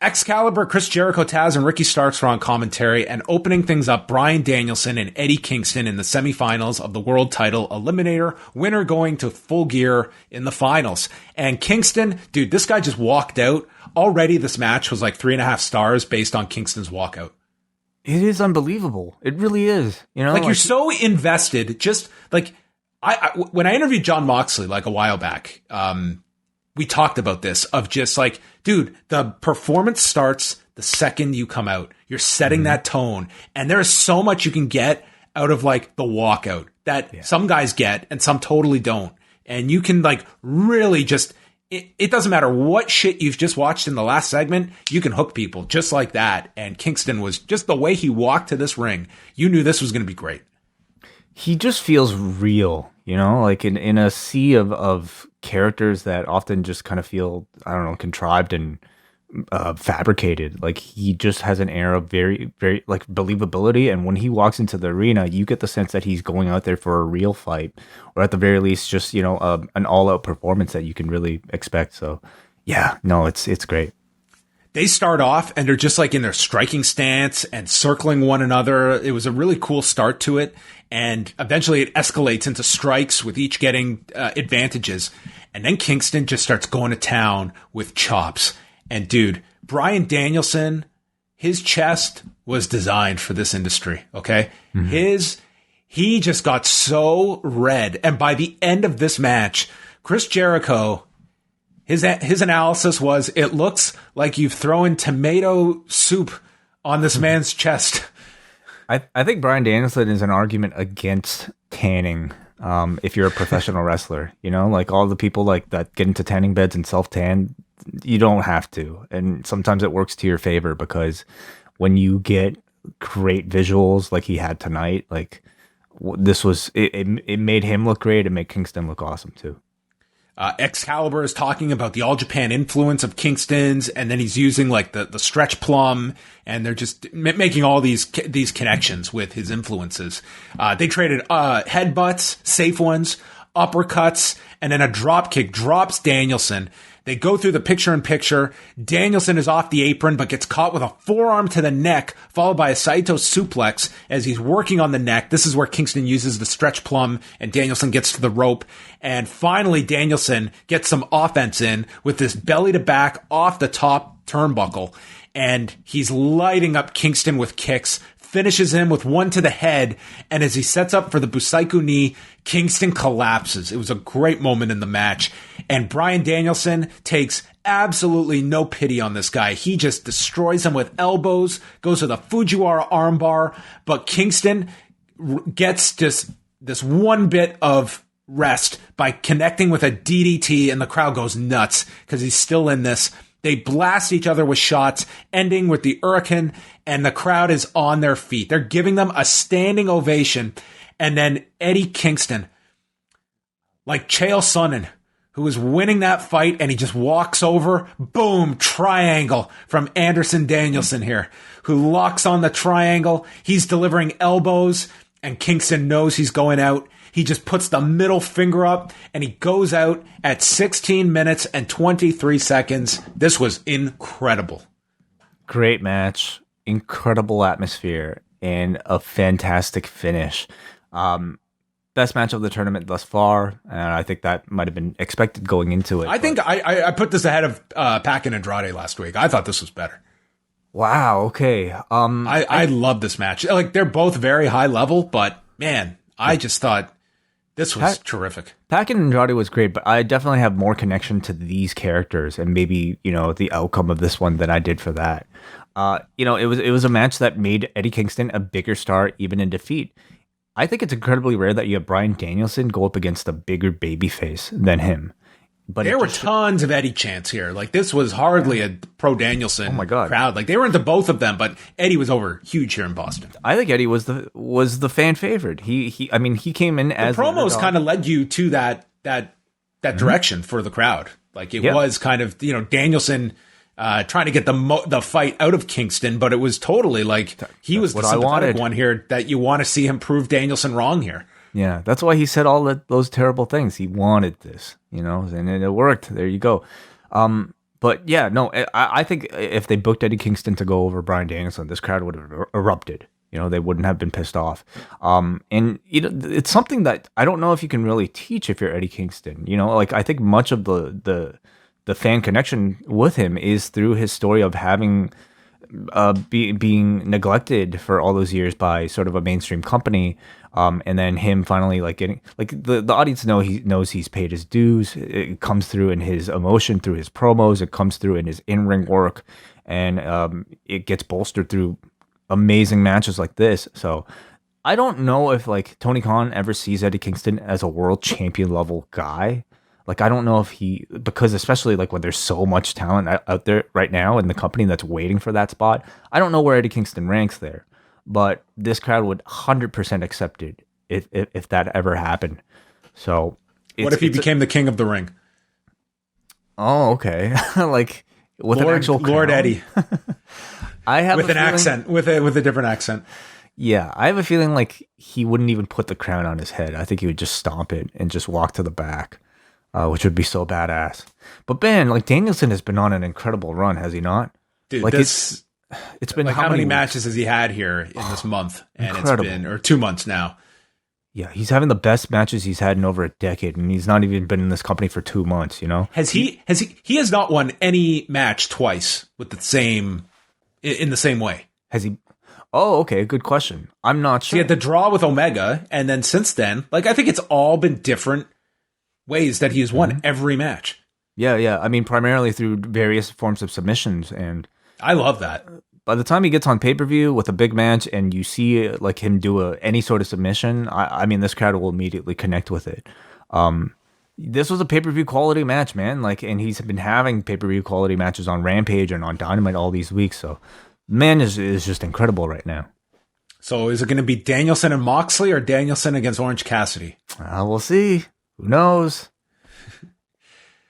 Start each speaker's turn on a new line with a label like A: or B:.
A: Excalibur, Chris Jericho, Taz, and Ricky Starks were on commentary, and opening things up, Bryan Danielson and Eddie Kingston in the semifinals of the world title eliminator, winner going to Full Gear in the finals. And Kingston, dude, this guy just walked out. Already this match was like 3.5 stars based on Kingston's walkout.
B: It is unbelievable. It really is. You know,
A: like you're so invested. Just like when I interviewed John Moxley like a while back, we talked about this of just like, dude, the performance starts the second you come out. You're setting that tone, and there's so much you can get out of like the walkout that some guys get and some totally don't. And you can like really just, it doesn't matter what shit you've just watched in the last segment, you can hook people just like that. And Kingston was just the way he walked to this ring. You knew this was going to be great.
B: He just feels real, you know, like in a sea of characters that often just kind of feel, I don't know, contrived and fabricated. Like he just has an air of very, very like believability. And when he walks into the arena, you get the sense that he's going out there for a real fight, or at the very least, just, you know, an all out performance that you can really expect. So yeah, no, it's great.
A: They start off and they're just like in their striking stance and circling one another. It was a really cool start to it. And eventually it escalates into strikes with each getting advantages. And then Kingston just starts going to town with chops. And dude, Bryan Danielson, his chest was designed for this industry. Okay. He just got so red. And by the end of this match, Chris Jericho, his analysis was, it looks like you've thrown tomato soup on this man's chest.
B: I think Bryan Danielson is an argument against tanning. If you're a professional wrestler, you know, like all the people like that get into tanning beds and self-tan, you don't have to. And sometimes it works to your favor, because when you get great visuals like he had tonight, like this was, it made him look great. It made Kingston look awesome too.
A: Excalibur is talking about the All Japan influence of Kingston's, and then he's using like the stretch plum, and they're just making all these connections with his influences. They traded headbutts, safe ones, uppercuts, and then a drop kick drops Danielson. They go through the picture-in-picture. Danielson is off the apron, but gets caught with a forearm to the neck, followed by a Saito suplex as he's working on the neck. This is where Kingston uses the stretch plum, and Danielson gets to the rope. And finally, Danielson gets some offense in with this belly-to-back off the top turnbuckle. And he's lighting up Kingston with kicks, finishes him with one to the head, and as he sets up for the Busaiku knee, Kingston collapses. It was a great moment in the match, and Bryan Danielson takes absolutely no pity on this guy. He just destroys him with elbows, goes with a Fujiwara armbar, but Kingston gets just this one bit of rest by connecting with a DDT, and the crowd goes nuts because he's still in this. They blast each other with shots, ending with the Hurricane, and the crowd is on their feet. They're giving them a standing ovation. And then Eddie Kingston, like Chael Sonnen, who was winning that fight, and he just walks over, boom, triangle from Anderson Danielson here, who locks on the triangle. He's delivering elbows, and Kingston knows he's going out. He just puts the middle finger up, and he goes out at 16 minutes and 23 seconds. This was incredible.
B: Great match, incredible atmosphere, and a fantastic finish. Best match of the tournament thus far, and I think that might have been expected going into it.
A: I think I put this ahead of Pac and Andrade last week. I thought this was better.
B: Wow, okay.
A: I love this match. Like, they're both very high level, but man, I just thought this was terrific.
B: Pac and Andrade was great, but I definitely have more connection to these characters and maybe, you know, the outcome of this one than I did for that. You know, it was a match that made Eddie Kingston a bigger star even in defeat. I think it's incredibly rare that you have Bryan Danielson go up against a bigger babyface than him. But
A: there were tons of Eddie chants here. Like, this was hardly a pro Danielson crowd. Like, they were into both of them, but Eddie was over huge here in Boston.
B: I think Eddie was the fan favorite. He came in as
A: the promos kind of led you to that direction for the crowd. Like, it was kind of, you know, Danielson trying to get the fight out of Kingston, but it was totally like he was the sympathetic one here, that you want to see him prove Danielson wrong here.
B: Yeah, that's why he said all those terrible things. He wanted this, you know, and it worked. There you go. But But yeah, no, I think if they booked Eddie Kingston to go over Bryan Danielson, this crowd would have erupted. You know, they wouldn't have been pissed off. And you know, it's something that I don't know if you can really teach if you're Eddie Kingston. You know, like I think much of the fan connection with him is through his story of having being neglected for all those years by sort of a mainstream company, and then him finally like getting like the audience knows he's paid his dues. It comes through in his emotion, through his promos. It comes through in his in-ring work, and it gets bolstered through amazing matches like this. So I don't know if like Tony Khan ever sees Eddie Kingston as a world champion level guy. Like, I don't know if because especially like when there's so much talent out there right now in the company that's waiting for that spot, I don't know where Eddie Kingston ranks there, but this crowd would 100% accept it if that ever happened. So
A: what if he became the king of the ring?
B: Oh, okay. Like with an actual
A: Lord
B: crown?
A: Eddie.
B: I have
A: with an accent, with a different accent.
B: Yeah, I have a feeling like he wouldn't even put the crown on his head. I think he would just stomp it and just walk to the back. Which would be so badass. But Ben, like Danielson has been on an incredible run, has he not?
A: Dude,
B: like it's been
A: like how many matches has he had here in this month? And
B: incredible.
A: It's been 2 months now.
B: Yeah, he's having the best matches he's had in over a decade, and he's not even been in this company for 2 months. You know,
A: he has not won any match twice with the same in the same way.
B: Has he? Oh, okay, good question. I'm not sure.
A: He had the draw with Omega, and then since then, like I think it's all been different ways that he has won every match.
B: Yeah. I mean, primarily through various forms of submissions, and
A: I love that.
B: By the time he gets on pay-per-view with a big match, and you see like him do any sort of submission, I mean, this crowd will immediately connect with it. This was a pay-per-view quality match, man. Like, and he's been having pay-per-view quality matches on Rampage and on Dynamite all these weeks. So, man is just incredible right now.
A: So, is it going to be Danielson and Moxley or Danielson against Orange Cassidy?
B: We'll see. Who knows?